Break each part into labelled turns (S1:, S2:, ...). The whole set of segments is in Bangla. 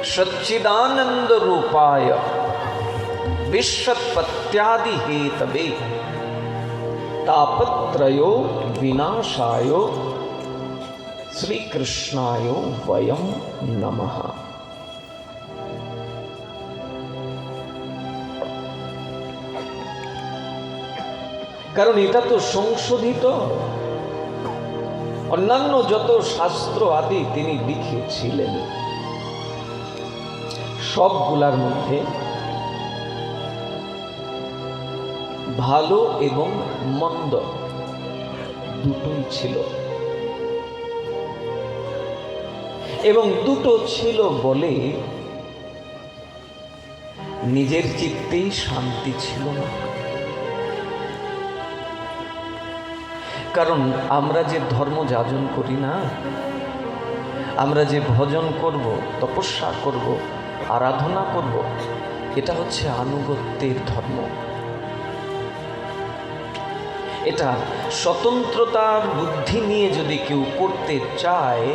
S1: सच्चिदानंद रूपाय विश्वोत्पत्त्यादि हेतवे तापत्रयो विनाशाय श्री कृष्णाय वयम नमः। কারণ এটা তো সংশোধিত, অন্যান্য যত শাস্ত্র আদি তিনি লিখেছিলেন সবগুলার মধ্যে ভালো এবং মন্দ দুটোই ছিল, এবং দুটো ছিল বলে নিজের চিত্তেই শান্তি ছিল না। কারণ আমরা যে ধর্ম যাজন করি না, আমরা যে ভজন করব, তপস্যা করব, আরাধনা করব, এটা হচ্ছে আনুগত্যের ধর্ম। এটা স্বতন্ত্রতার বুদ্ধি নিয়ে যদি কেউ করতে চায়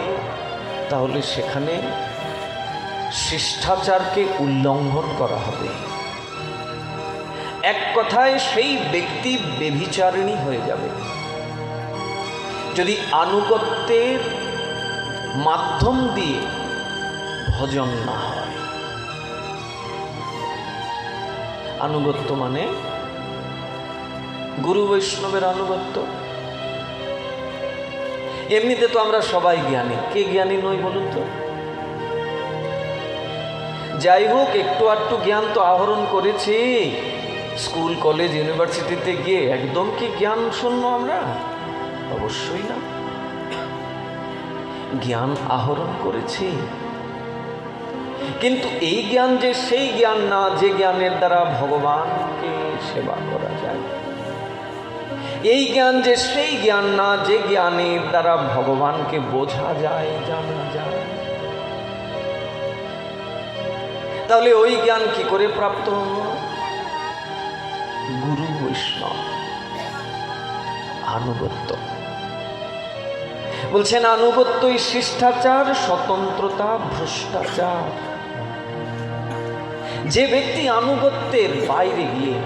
S1: তাহলে সেখানে শিষ্টাচারকে উল্লঙ্ঘন করা হবে। এক কথায় সেই ব্যক্তি ব্যভিচারিণী হয়ে যাবে যদি আনুগত্যের মাধ্যম দিয়ে ভজন না হয়। আনুগত্য মানে গুরু বৈষ্ণবের আনুগত্য। এমনিতে তো আমরা সবাই জ্ঞানী, কে জ্ঞানী নই বলুন তো? যাই হোক, একটু আধটু জ্ঞান তো আহরণ করেছি স্কুল কলেজ ইউনিভার্সিটিতে গিয়ে। একদম কি জ্ঞান শূন্য আমরা? অবশ্যই না। জ্ঞান আহরণ করেছি, কিন্তু এই জ্ঞান যে সেই জ্ঞান না যে জ্ঞানের দ্বারা ভগবানকে সেবা করা যায়। এই জ্ঞান যে সেই জ্ঞান না যে জ্ঞানের দ্বারা ভগবানকে বোঝা যায়, জানা যায়। তাহলে ওই জ্ঞান কি করে প্রাপ্ত হল? গুরু বৈষ্ণব আনুগত্য। বলছেন আনুগত্যই শিষ্টাচার, স্বতন্ত্রতা ভ্রষ্টাচার। যে ব্যক্তি আনুগত্যের বাইরে গিয়ে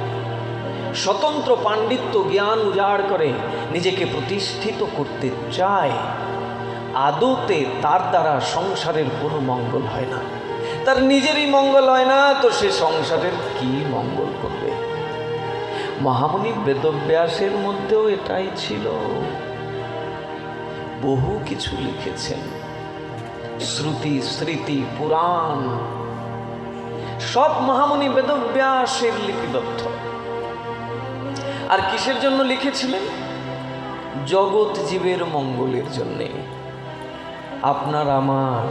S1: স্বতন্ত্র পাণ্ডিত্য জ্ঞান উজাড় করে নিজেকে প্রতিষ্ঠিত করতে চায়, আদতে তার দ্বারা সংসারের কোনো মঙ্গল হয় না। তার নিজেরই মঙ্গল হয় না, তো সে সংসারের কি মঙ্গল করবে? মহামুনি বেদব্যাসের মধ্যেও এটাই ছিল। বহু কিছু লিখেছেন, শ্রুতি স্মৃতি পুরাণ সব মহামুনি বেদব্যাসের লিপিবদ্ধ। আর কিসের জন্য লিখেছিলেন? জগৎ জীবের মঙ্গলের জন্যে, আপনার আমার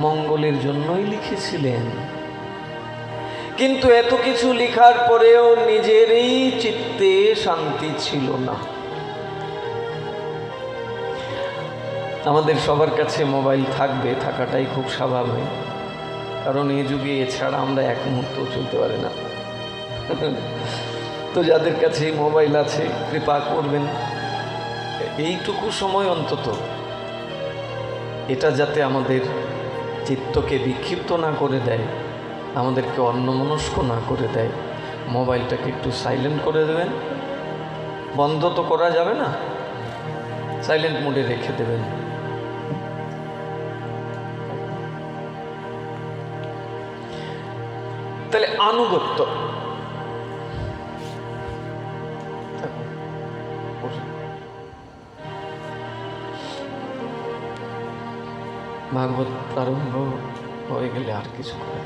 S1: মঙ্গলের জন্যই লিখেছিলেন। কিন্তু এত কিছু লেখার পরেও নিজেরই চিত্তে শান্তি ছিল না। আমাদের সবার কাছে মোবাইল থাকবে, থাকাটাই খুব স্বাভাবিক, কারণ এই যুগে এছাড়া আমরা এক মুহূর্ত চলতে পারি না। তো যাদের কাছে মোবাইল আছে কৃপা করবেন এইটুকু সময় অন্তত এটা যাতে আমাদের চিত্তকে বিক্ষিপ্ত না করে দেয়, আমাদেরকে অন্যমনস্ক না করে দেয়, মোবাইলটাকে একটু সাইলেন্ট করে দেবেন। বন্ধ তো করা যাবে না, সাইলেন্ট মোডে রেখে দেবেন। তাহলে আনুগত্য। ভাগবত প্রারম্ভ হয়ে গেলে আর কিছু করে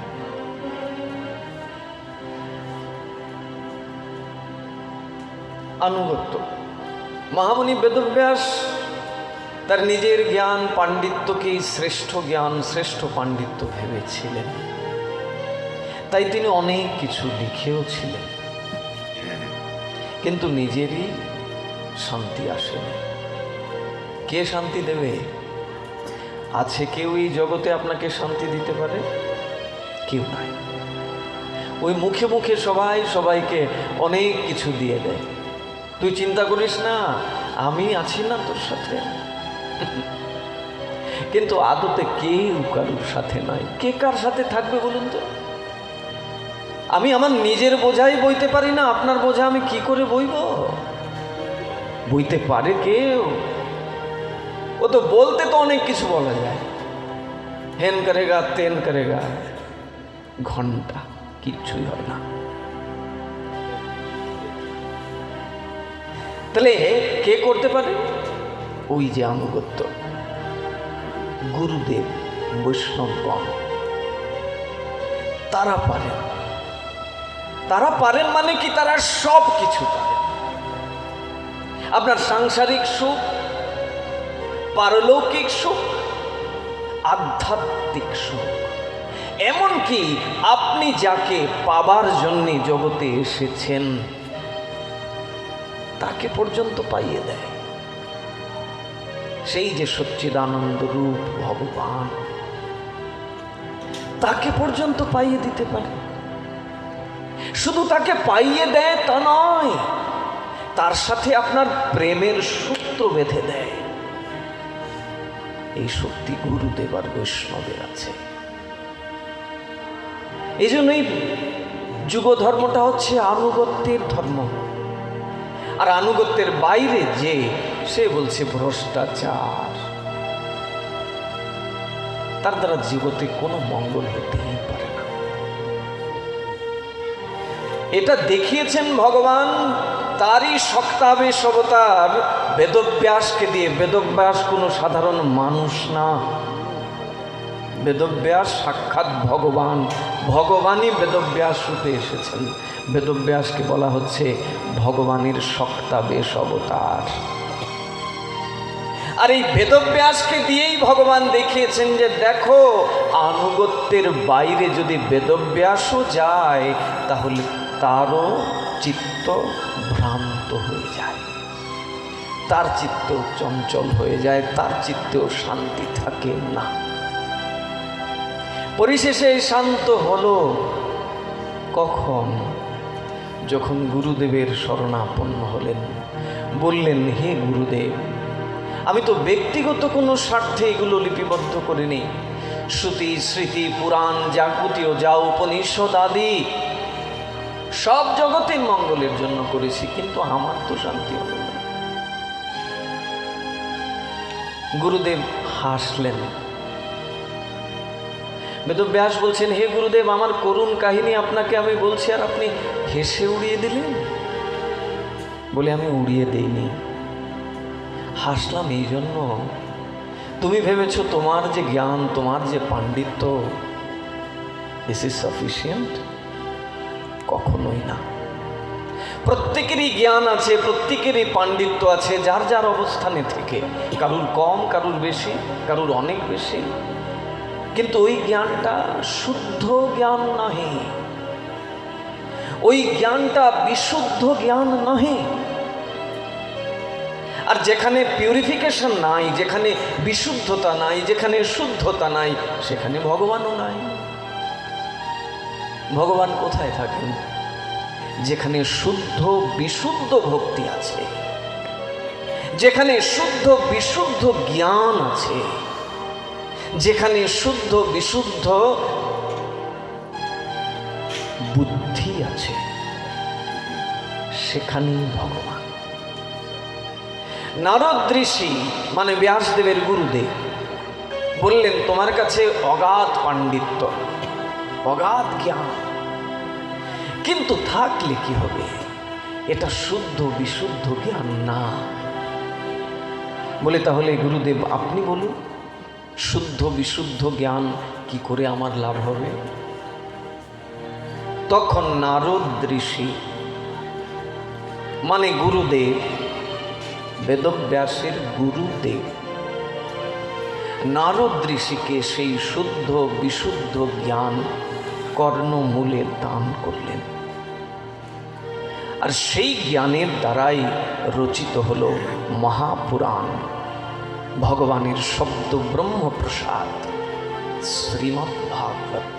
S1: আনুগত্য। মহামুনি বেদব্যাস তার নিজের জ্ঞান পাণ্ডিত্যকেই শ্রেষ্ঠ জ্ঞান, শ্রেষ্ঠ পাণ্ডিত্য ভেবেছিলেন। তাই তিনি অনেক কিছু লিখেও ছিলেন, কিন্তু নিজেরই শান্তি আসেনি। কে শান্তি দেবে? আছে কেউ এই জগতে আপনাকে শান্তি দিতে পারে? কেউ নাই। ওই মুখে মুখে সবাই সবাইকে অনেক কিছু দিয়ে দেয়। তুই চিন্তা করিস না, আমি আছি না তোর সাথে। কিন্তু আদতে কেউ কারোর সাথে নাই। কে কার সাথে থাকবে বলুন তো? আমি আমার নিজের বোঝাই বইতে পারি না, আপনার বোঝা আমি কি করে বইব? বইতে পারে কেউ? ও তো বলতে তো অনেক কিছু বলা যায়, হেন করেগা তেন করেগা, ঘন্টা কিচ্ছুই হয় না। তাহলে কে করতে পারে? ওই যে আনুগত্য, গুরুদেব, বৈষ্ণবগণ, তারা পারেন। তারা পারেন মানে কি? তারা সব কিছু পারেন। আপনার সাংসারিক সুখ, পারলৌকিক সুখ, আধ্যাত্মিক সুখ, এমনকি আপনি যাকে পাবার জন্য জগতে এসেছেন তাকে পর্যন্ত পাইয়ে দেয়। সেই যে সচ্চিদানন্দ রূপ ভগবান, তাকে পর্যন্ত পাইয়ে দিতে পারে। শুধু তাকে পাইয়ে দেয় তা নয়, তার সাথে আপনার প্রেমের সূত্র বেঁধে দেয়। এই শক্তি গুরুদেব আর বৈষ্ণবের আছে। এই জন্যই যুগ ধর্মটা হচ্ছে আনুগত্যের ধর্ম। আর আনুগত্যের বাইরে যে, সে বলছে ভ্রষ্টাচার। তার দ্বারা জগতে কোনো মঙ্গল হতেই পারে না। এটা দেখিয়েছেন ভগবান তারই শক্তাবেশ অবতার বেদব্যাসকে দিয়ে। বেদব্যাস কোনো সাধারণ মানুষ না, বেদব্যাস সাক্ষাৎ ভগবান। ভগবানই বেদব্যাস রূপে এসেছেন। বেদব্যাসকে বলা হচ্ছে ভগবানের শক্তাবেশ অবতার। আর এই বেদব্যাসকে দিয়েই ভগবান দেখিয়েছেন যে দেখো, আনুগত্যের বাইরে যদি বেদব্যাসও যায় তাহলে তারও চিত্ত ভ্রান্ত হয়ে যায়, তার চিত্ত চঞ্চল হয়ে যায়, তার চিত্তেও শান্তি থাকে না। পরিশেষে শান্ত হলো কখন? যখন গুরুদেবের শরণাপন্ন হলেন, বললেন হে গুরুদেব, আমি তো ব্যক্তিগত কোনো স্বার্থে এগুলো লিপিবদ্ধ করিনি। শ্রুতি, স্মৃতি, পুরাণ, যাবতীয় যা উপনিষদ আদি সব জগতের মঙ্গলের জন্য করেছি, কিন্তু আমার তো শান্তি হলো না। গুরুদেব হাসলেন। বেদব্যাস বলছেন হে গুরুদেব, আমার করুণ কাহিনী আপনাকে আমি বলছি আর আপনি হেসে উড়িয়ে দিলেন। বলে আমি উড়িয়ে দেইনি, হাসলাম এই জন্য তুমি ভেবেছ তোমার যে জ্ঞান, তোমার যে পাণ্ডিত্য, দিস ইজ সাফিসিয়েন্ট। কখনোই না। প্রত্যেকেরই জ্ঞান আছে, প্রত্যেকেরই পাণ্ডিত্য আছে, যার যার অবস্থানে থেকে, কারুর কম, কারুর বেশি, কারুর অনেক বেশি, কিন্তু ওই জ্ঞানটা শুদ্ধ জ্ঞান নহে, ওই জ্ঞানটা বিশুদ্ধ জ্ঞান নহে। আর যেখানে পিউরিফিকেশন নাই, যেখানে বিশুদ্ধতা নাই, যেখানে শুদ্ধতা নাই, সেখানে ভগবানও নাই। ভগবান কোথায় থাকেন? যেখানে শুদ্ধ বিশুদ্ধ ভক্তি আছে, যেখানে শুদ্ধ বিশুদ্ধ জ্ঞান আছে, যেখানে শুদ্ধ বিশুদ্ধ বুদ্ধি আছে, সেখানেই ভগবান। নারদ ঋষি মানে ব্যাসদেবের গুরুদেব বললেন তোমার কাছে অগাধ পাণ্ডিত্য, অগাধ জ্ঞান, কিন্তু থাকলে কি হবে? এটা শুদ্ধ বিশুদ্ধ জ্ঞান না। বলে তাহলে গুরুদেব আপনি বলুন, শুদ্ধ বিশুদ্ধ জ্ঞান কি করে আমার লাভ হবে? তখন নারদ ঋষি মানে গুরুদেব, বেদব্যাসের গুরুদেব, নারদ ঋষিকে সেই শুদ্ধ বিশুদ্ধ জ্ঞান কর্ণমূলে দান করলেন। আর সেই জ্ঞানের দ্বারাই রচিত হল মহাপুরাণ, ভগবানের শব্দ ব্রহ্মপ্রসাদ শ্রীমদ্ ভাগবত।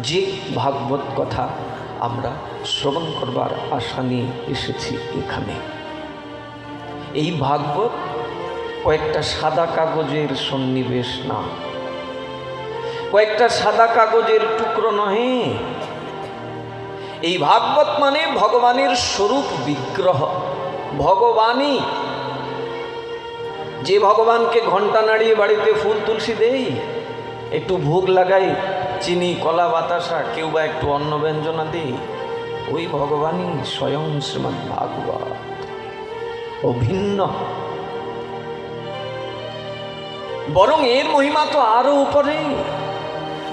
S1: যে ভাগবত কথা আমরা শ্রবণ করবার আশা নিয়ে এসেছি এখানে, এই ভাগবত কয়েকটা সাদা কাগজের সন্নিবেশ না, কয়েকটা সাদা কাগজের টুকরো নহে। এই ভাগবত মানে ভগবানের স্বরূপ বিগ্রহ, ভগবানই। যে ভগবানকে ঘন্টা নাড়িয়ে বাড়িতে ফুল তুলসী দেই, একটু ভোগ লাগাই, চিনি কলা বাতাসা, কেউ বা একটু অন্ন ব্যঞ্জনা দিই, ওই ভগবানই স্বয়ং শ্রীমদ্ ভাগবত, অভিন্ন। বরং এর মহিমা তো আরো উপরে।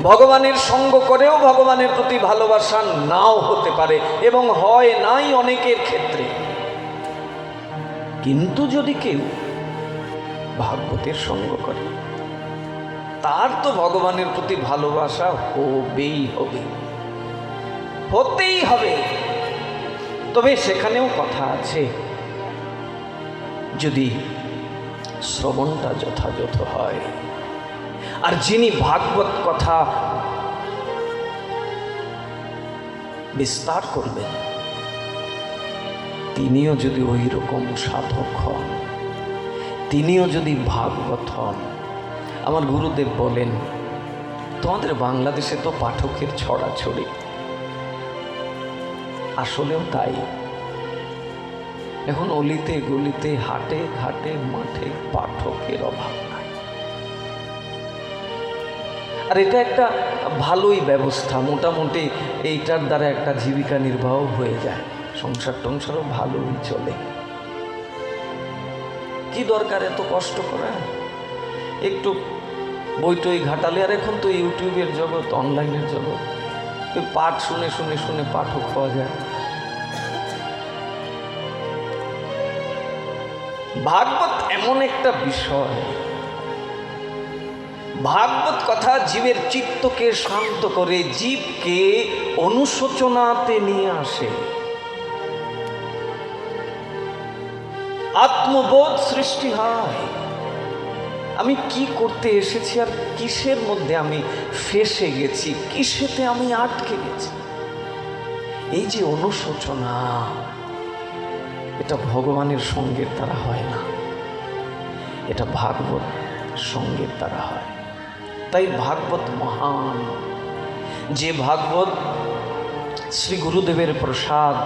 S1: ভগবানের সঙ্গ করেও ভগবানের প্রতি ভালোবাসা নাও হতে পারে, এবং হয় নাই অনেকের ক্ষেত্রে। কিন্তু যদি কেউ ভাগবতের সঙ্গ করে, তার তো ভগবানের প্রতি ভালোবাসা হবেই হবে, হতেই হবে। তবে সেখানেও কথা আছে, যদি শ্রবণটা যথাযথ হয়, আর যিনি ভাগবত কথা বিস্তার করবেন, তিনিও যদি ওই রকম সাধক হন, তিনিও যদি ভাগবত হন। আমার গুরুদেব বলেন, তোমাদের বাংলাদেশে তো পাঠকের ছড়াছড়ি, আসলেও তাই। এখন অলিতে গলিতে, হাটে ঘাটে, মাঠে পাঠকের অভাব নাই। আর এটা একটা ভালোই ব্যবস্থা, মোটামুটি এইটার দ্বারা একটা জীবিকা নির্বাহ হয়ে যায়, সংসার টংসারও ভালোই চলে। কি দরকার এত কষ্ট করা? একটু বইটই ঘাটালে। আর এখন তো ইউটিউবের জগৎ, অনলাইনের জগৎ, পাঠ শুনে শুনে শুনে পাঠক পাওয়া যায়। ভাগবত এমন একটা বিষয়, ভাগবত কথা জীবের চিত্তকে শান্ত করে, জীবকে অনুশোচনাতে নিয়ে আসে, আত্মবোধ সৃষ্টি হয়। আমি কি করতে এসেছি, আর কিসের মধ্যে আমি ফেঁসে গেছি, কিসেতে আমি আটকে গেছি। এই যে অনুশোচনা, এটা ভগবানের সঙ্গের দ্বারা হয় না, এটা ভাগবত সঙ্গের দ্বারা হয়। তাই ভাগবত মহান। যে ভাগবত শ্রী গুরুদেবের প্রসাদ,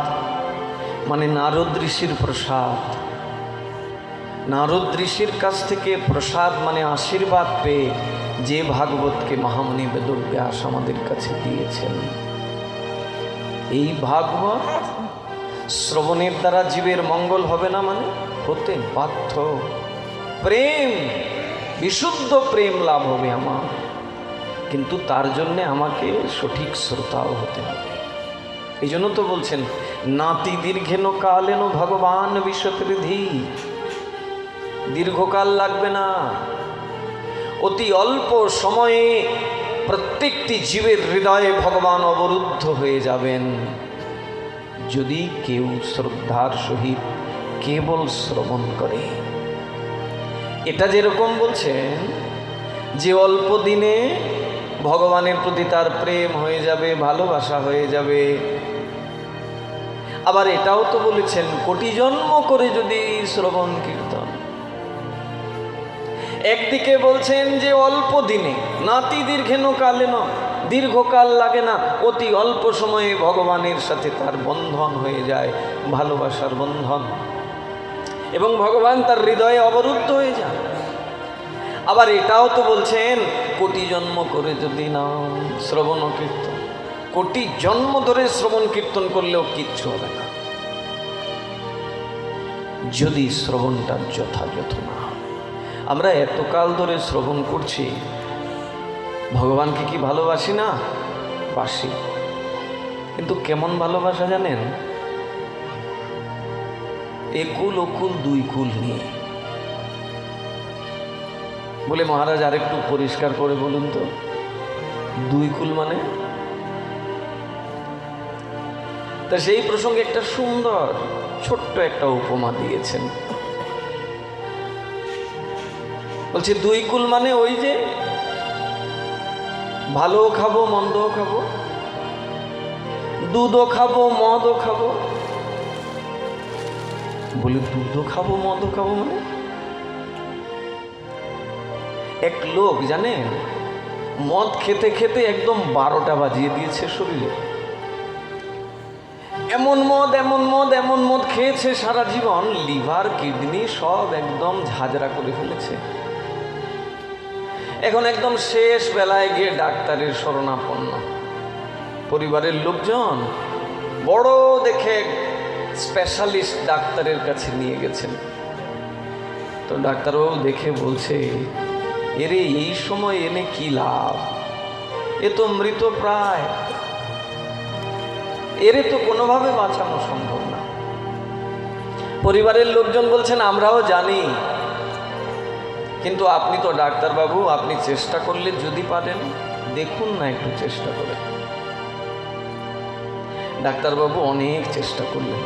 S1: মানে নারদ ঋষির প্রসাদ, নারদ ঋষির কাছ থেকে প্রসাদ মানে আশীর্বাদ পেয়ে যে ভাগবতকে মহামুনি বেদব্যাস আমাদের কাছে দিয়েছেন, এই ভাগবত শ্রবণের দ্বারা জীবের মঙ্গল হবে না, মানে হতে বাধ্য। প্রেম, বিশুদ্ধ প্রেম লাভ হবে আমার, কিন্তু তার জন্যে আমাকে সঠিক শ্রোতাও হতে হবে। এই জন্য তো বলছেন, নাতি দীর্ঘেন কালেন ভগবান বিশ্বতৃধি। দীর্ঘকাল লাগবে না, অতি অল্প সময়ে প্রত্যেকটি জীবের হৃদয়ে ভগবান অবরুদ্ধ হয়ে যাবেন, যদি কেউ শ্রদ্ধার সহিত কেবল শ্রবণ করে। এটা যেরকম বলছেন যে অল্প দিনে ভগবানের প্রতি তার প্রেম হয়ে যাবে, ভালোবাসা হয়ে যাবে, আবার এটাও তো বলেছেন কোটি জন্ম করে যদি শ্রবণ কীর্তন। একদিকে বলছেন যে অল্প দিনে, নাতি দীর্ঘেন কালেন, দীর্ঘকাল লাগে না, অতি অল্প সময়ে ভগবানের সাথে তার বন্ধন হয়ে যায়, ভালোবাসার বন্ধন, এবং ভগবান তার হৃদয়ে অবরুদ্ধ হয়ে যায়। আবার এটাও তো বলছেন কোটি জন্ম করে যদি নাম শ্রবণ কীর্তন, কোটি জন্ম ধরে শ্রবণ কীর্তন করলেও কিচ্ছু হবে না, যদি শ্রবণটা যথাযথ না হয়। আমরা এতকাল ধরে শ্রবণ করছি, ভগবানকে কি ভালোবাসি না? বাসি, কিন্তু কেমন ভালোবাসা জানেন? একুল ওকুল দুই কুল নিয়ে। বলে মহারাজ আরেকটু পরিষ্কার করে বলুন তো, দুই কুল মানে? তা সেই প্রসঙ্গে একটা সুন্দর ছোট্ট একটা উপমা দিয়েছেন। বলছে দুই কুল মানে ওই যে ভালো খাবো মন্দও খাবো, দুধও খাবো মদও খাবো। বলে দুধও খাবো মদও খাবো মানে এক লোক জানেন মদ খেতে খেতে একদম 12টা বাজিয়ে দিয়েছে শরীরে। এমন মদ খেয়েছে সারা জীবন, লিভার কিডনি সব একদম ঝাঁঝরা করে ফেলেছে। এখন একদম শেষ বেলায় গিয়ে ডাক্তারের শরণাপন্ন। পরিবারের লোকজন বড় দেখে স্পেশালিস্ট ডাক্তারের কাছে নিয়ে গেছেন। তো ডাক্তারবাবু দেখে বলছে, এরে এই সময় এনে কি লাভ, এ তো মৃত প্রায়, এরে তো কোনোভাবে বাঁচানো সম্ভব না। পরিবারের লোকজন বলছেন, আমরাও জানি, কিন্তু আপনি তো ডাক্তারবাবু, আপনি চেষ্টা করলে যদি পারেন দেখুন না, একটু চেষ্টা করে। ডাক্তারবাবু অনেক চেষ্টা করলেন,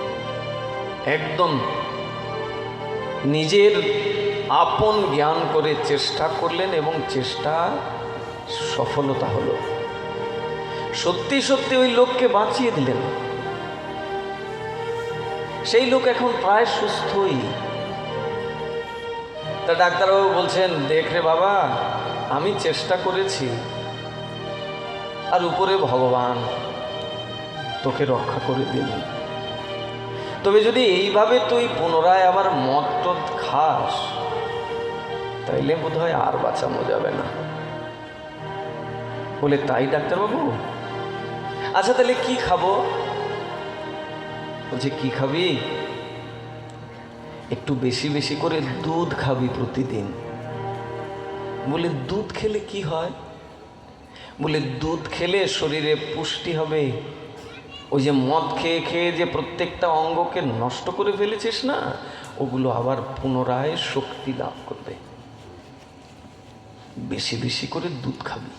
S1: একদম নিজের আপন জ্ঞান করে চেষ্টা করলেন এবং চেষ্টা সফলতা হলো। সত্যি সত্যি ওই লোককে বাঁচিয়ে দিলেন। সেই লোক এখন প্রায় সুস্থই। তা ডাক্তারবাবু বলছেন, দেখ রে বাবা, আমি চেষ্টা করেছি, আর উপরে ভগবান তোকে রক্ষা করে দিলেন। তবে যদি এইভাবে তুই পুনরায় আবার মদ টদ খাস, তাইলে বোধ হয় আর বাঁচানো যাবে না। বলে, তাই ডাক্তারবাবু? আচ্ছা তাহলে কি খাবো? বলছে, কি খাবি? একটু বেশি বেশি করে দুধ খাবি প্রতিদিন। বলে, দুধ খেলে কি হয়? বলে, দুধ খেলে শরীরে পুষ্টি হবে। ওই যে মদ খেয়ে খেয়ে যে প্রত্যেকটা অঙ্গকে নষ্ট করে ফেলেছিস না, ওগুলো আবার পুনরায় শক্তি লাভ করবে। বেশি বেশি করে দুধ খাবি।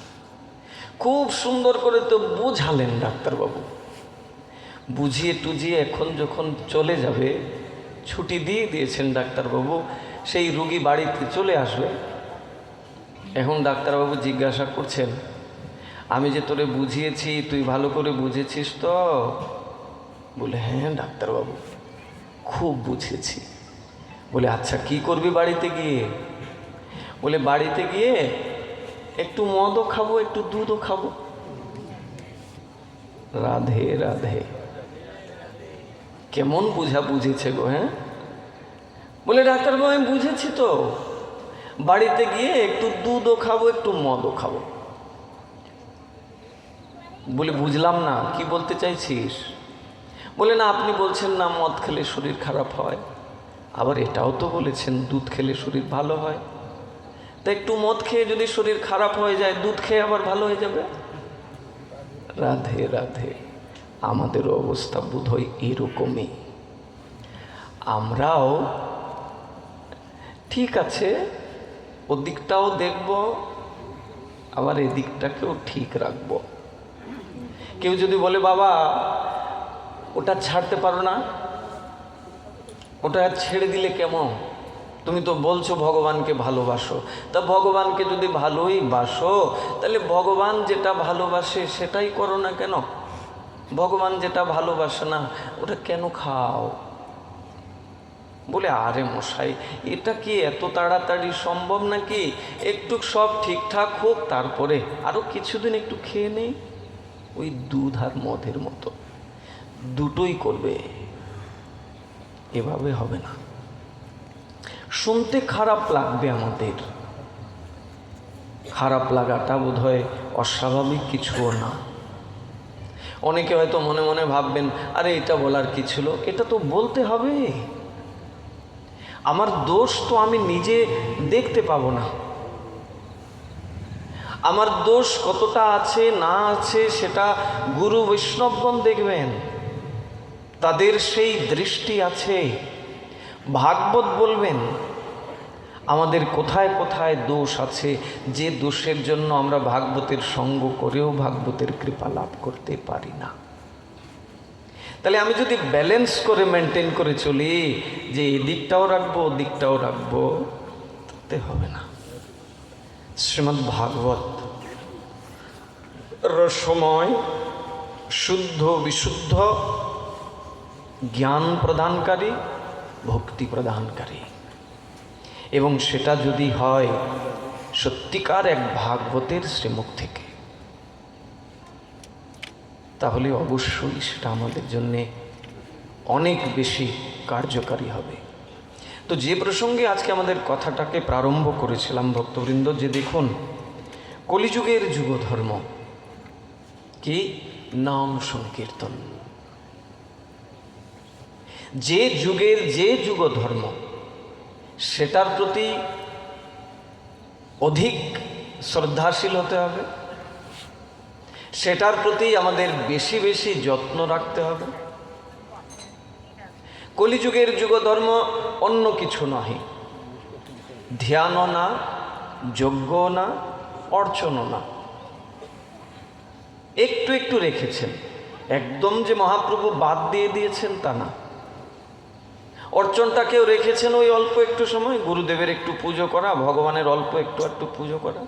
S1: খুব সুন্দর করে তো বোঝালেন ডাক্তারবাবু। বুঝিয়ে টুজিয়ে এখন যখন চলে যাবে, ছুটি দিয়ে দিয়েছেন ডাক্তারবাবু, সেই রুগী বাড়িতে চলে আসবে। এখন ডাক্তারবাবু জিজ্ঞাসা করছেন, আমি যে তোরে বুঝিয়েছি, তুই ভালো করে বুঝেছিস তো? বলে, হ্যাঁ ডাক্তারবাবু, খুব বুঝেছি। বলে, আচ্ছা কি করবি বাড়িতে গিয়ে? বলে, বাড়িতে গিয়ে একটু মদও খাবো, একটু দুধও খাবো। রাধে রাধে। কেমন বুঝেছে গো? হ্যাঁ, বলে, ডাক্তারবাবু আমি বুঝেছি তো, বাড়িতে গিয়ে একটু দুধও খাবো, একটু মদও খাবো। বলে, বুঝলাম না, কি বলতে চাইছিস? বলে, না আপনি বলছেন না মদ খেলে শরীর খারাপ হয়, আবার এটাও তো বলেছেন দুধ খেলে শরীর ভালো হয়। তা একটু মদ খেয়ে যদি শরীর খারাপ হয়ে যায়, দুধ খেয়ে আবার ভালো হয়ে যাবে। রাধে রাধে। আমাদেরও অবস্থা বোধহয় এরকমই। আমরাও ঠিক আছে, ওদিকটাও দেখব, আবার এদিকটাকেও ঠিক রাখব। কেউ যদি বলে, বাবা ওটা ছাড়তে পারো না, ওটা ছেড়ে দিলে কেমন? তুমি তো বলছো ভগবানকে ভালোবাসো। তা ভগবানকে যদি ভালোই বাসো, তাহলে ভগবান যেটা ভালোবাসে সেটাই করো না কেন? ভগবান যেটা ভালোবাসে না, ওটা কেন খাও? বলে, আরে মশাই, এটা কি এত তাড়াতাড়ি সম্ভব নাকি? একটু সব ঠিকঠাক হোক, তারপরে আরো কিছুদিন একটু খেয়ে নেই। ওই দুধ আর মদের মতো দুটোই করবে, এভাবে হবে না। শুনতে খারাপ লাগবে আমাদের, খারাপ লাগাটা বোধহয় অস্বাভাবিক কিছুও না। অনেকে হয়তো মনে মনে ভাববেন, আরে এটা বলার কি ছিল, এটা তো বলতে হবে। আমার দোষ তো আমি নিজে দেখতে পাবো না। আমার দোষ কতটা আছে না আছে সেটা গুরু বৈষ্ণবগণ দেখবেন, তাদের সেই দৃষ্টি আছে। ভাগবত বলবেন আমাদের কোথায় কোথায় দোষ আছে, যে দোষের জন্য আমরা ভাগবতের সঙ্গ করেও ভাগবতের কৃপা লাভ করতে পারি না। তাহলে আমি যদি ব্যালেন্স করে মেনটেন করে চলি, যে এদিকটাও রাখবো ওদিকটাও রাখবো, তাতে হবে না। শ্রীমদ্ ভাগবত রসময়, শুদ্ধ বিশুদ্ধ, জ্ঞান প্রদানকারী, ভক্তি প্রদানকারী, এবং সেটা যদি হয় সত্যিকার এক ভাগবতের শ্রীমুখ থেকে, তাহলে অবশ্যই সেটা আমাদের জন্যে অনেক বেশি কার্যকারী হবে। তো যে প্রসঙ্গে আজকে আমাদের কথাটাকে প্রারম্ভ করেছিলাম ভক্তবৃন্দ, যে দেখুন কলিযুগের যুগধর্ম কি? নাম সংকীর্তন। যে যুগের যে যুগধর্ম সেটার প্রতি অধিক শ্রদ্ধাশীল হতে হবে, সেটার প্রতি আমাদের বেশি বেশি যত্ন রাখতে হবে। কলিযুগের যুগধর্ম অন্য কিছু নয়, ধ্যানও না, যজ্ঞও না, অর্চনও না। একটু একটু রেখেছেন, একদম যে মহাপ্রভু বাদ দিয়ে দিয়েছেন তা না। অর্চনটাকেও রেখেছেন ওই অল্প একটু সময়, গুরুদেবের একটু পুজো করা, ভগবানের অল্প একটু একটু পুজো করা।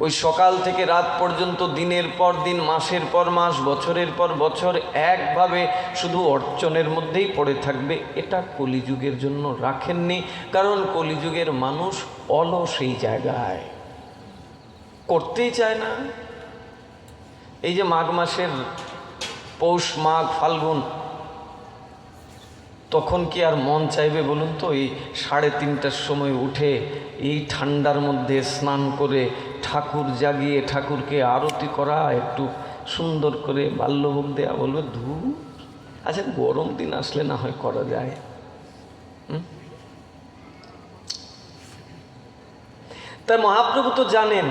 S1: ওই সকাল থেকে রাত পর্যন্ত দিনের পর দিন, মাসের পর মাস, বছরের পর বছর একভাবে শুধু অর্চনের মধ্যেই পড়ে থাকবে, এটা কলিযুগের জন্য রাখেননি। কারণ কলিযুগের মানুষ অলস এই জায়গায়, করতেই চায় না। এই যে মাঘ মাসের পৌষ, মাঘ, ফাল্গুন, তখন কি আর মন চাইবে বলুন তো? এই 3:30টার সময় উঠে এই ঠান্ডার মধ্যে স্নান করে ঠাকুর জাগিয়ে ঠাকুরকে আরতি করা, একটু সুন্দর করে বাল্যভোগ দেয়া, বলবে ধূর, আচ্ছা গরম দিন আসলে না হয় করা যায়। তাই মহাপ্রভু তো জানেন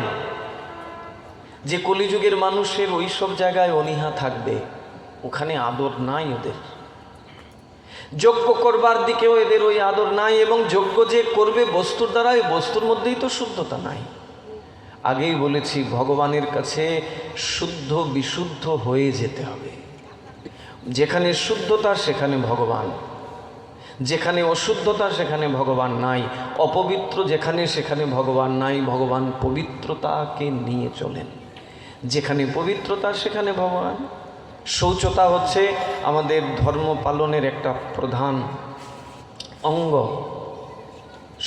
S1: যে কলিযুগের মানুষের ওই সব জায়গায় অনীহা থাকবে, ওখানে আদর নাই ওদের। যজ্ঞ করবার দিকেও এদের ওই আদর নাই, এবং যজ্ঞ যে করবে বস্তুর দ্বারা, ওই বস্তুর মধ্যেই তো শুদ্ধতা নাই। আগেই বলেছি, ভগবানের কাছে শুদ্ধ বিশুদ্ধ হয়ে যেতে হবে। যেখানে শুদ্ধতা সেখানে ভগবান, যেখানে অশুদ্ধতা সেখানে ভগবান নাই, অপবিত্র যেখানে সেখানে ভগবান নাই। ভগবান পবিত্রতাকে নিয়ে চলেন, যেখানে পবিত্রতা সেখানে ভগবান। শৌচতা হচ্ছে আমাদের ধর্ম পালনের একটা প্রধান অঙ্গ।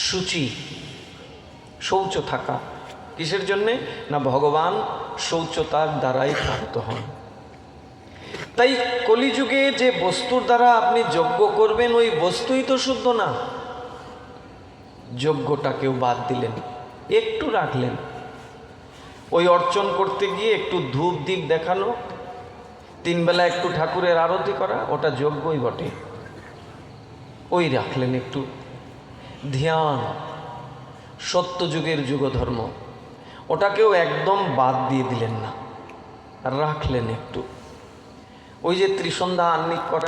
S1: শুচি, শৌচ থাকা, কিসের জন্যে? না ভগবান শৌচতার দ্বারাই প্রাপ্ত হন। তাই কলিযুগে যে বস্তুর দ্বারা আপনি যজ্ঞ করবেন, ওই বস্তুই তো শুদ্ধ না। যজ্ঞটাকেও বাদ দিলেন, একটু রাখলেন। ওই অর্চন করতে গিয়ে একটু ধূপ দীপ দেখানো, 3 বেলা একটু ঠাকুরের আরতি করা, ওটা যজ্ঞই বটে, ওই রাখলেন একটু। ধ্যান, সত্যযুগের যুগধর্ম, ওটাকেও একদম বাদ দিয়ে দিলেন না, রাখলেন একটু। ওই যে ত্রিসন্ধ্যা আহ্নিক করা,